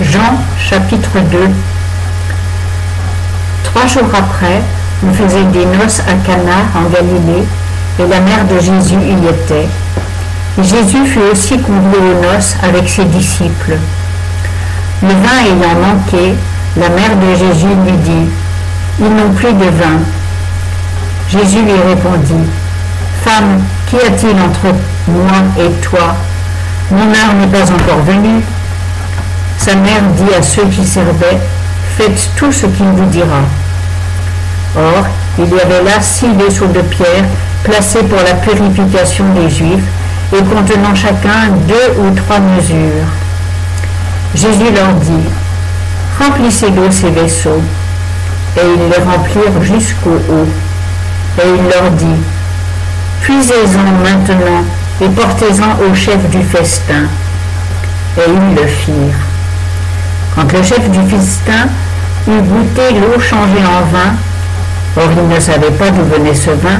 Jean chapitre 2. 3 jours après, on faisait des noces à Cana en Galilée, et la mère de Jésus y était. Et Jésus fut aussi convié aux noces avec ses disciples. Le vin ayant manqué, la mère de Jésus lui dit, « Ils n'ont plus de vin. » Jésus lui répondit, « Femme, qu'y a-t-il entre moi et toi? Mon heure n'est pas encore venue. » Sa mère dit à ceux qui servaient, « Faites tout ce qu'il vous dira. » Or, il y avait là 6 vaisseaux de pierre placés pour la purification des Juifs et contenant chacun 2 ou 3 mesures. Jésus leur dit, « Remplissez d'eau ces vaisseaux. » Et ils les remplirent jusqu'au haut. Et il leur dit, « Puisez-en maintenant et portez-en au chef du festin. » Et ils le firent. Quand le chef du festin eut goûté l'eau changée en vin, or il ne savait pas d'où venait ce vin,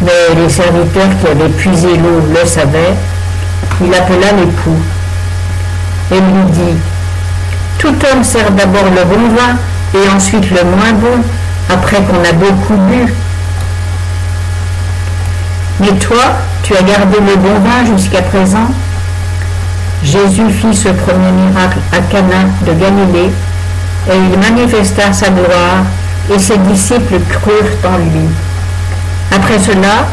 mais les serviteurs qui avaient puisé l'eau le savaient, il appela l'époux et lui dit, « Tout homme sert d'abord le bon vin et ensuite le moins bon, après qu'on a beaucoup bu. Mais toi, tu as gardé le bon vin jusqu'à présent. » Jésus fit ce premier miracle à Cana de Galilée, et il manifesta sa gloire, et ses disciples crurent en lui. Après cela,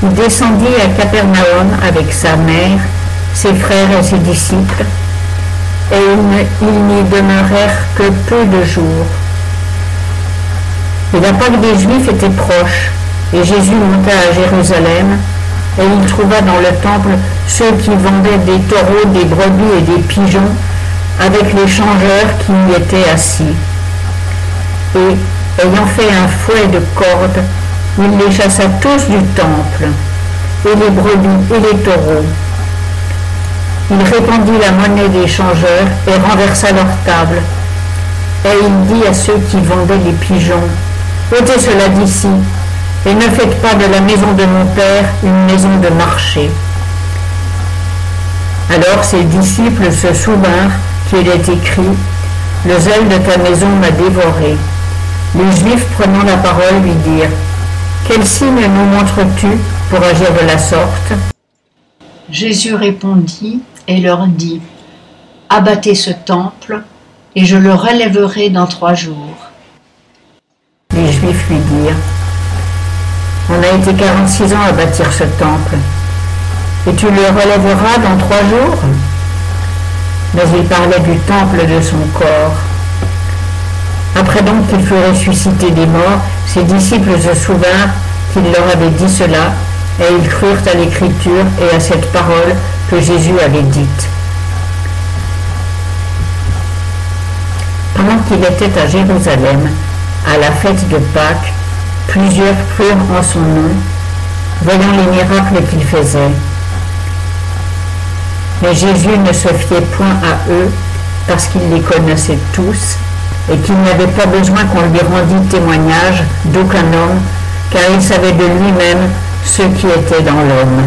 il descendit à Capernaum avec sa mère, ses frères et ses disciples, et ils n'y demeurèrent que peu de jours. Et la Pâque des Juifs était proche, et Jésus monta à Jérusalem, et il trouva dans le temple ceux qui vendaient des taureaux, des brebis et des pigeons, avec les changeurs qui y étaient assis. Et, ayant fait un fouet de cordes, il les chassa tous du temple, et les brebis et les taureaux. Il répandit la monnaie des changeurs et renversa leur table. Et il dit à ceux qui vendaient les pigeons, « Ôtez cela d'ici, et ne faites pas de la maison de mon Père une maison de marché. » Alors ses disciples se souvinrent qu'il est écrit, « Le zèle de ta maison m'a dévoré. » Les Juifs prenant la parole lui dirent, « Quel signe nous montres-tu pour agir de la sorte ?» Jésus répondit et leur dit, « Abattez ce temple, et je le relèverai dans 3 jours. » Les Juifs lui dirent, « On a été 46 ans à bâtir ce temple, et tu le relèveras dans 3 jours ?» Mais il parlait du temple de son corps. Après donc qu'il fut ressuscité des morts, ses disciples se souvinrent qu'il leur avait dit cela, et ils crurent à l'écriture et à cette parole que Jésus avait dite. Pendant qu'il était à Jérusalem, à la fête de Pâques, plusieurs crurent en son nom, voyant les miracles qu'il faisait. Mais Jésus ne se fiait point à eux, parce qu'il les connaissait tous, et qu'il n'avait pas besoin qu'on lui rendît témoignage d'aucun homme, car il savait de lui-même ce qui était dans l'homme.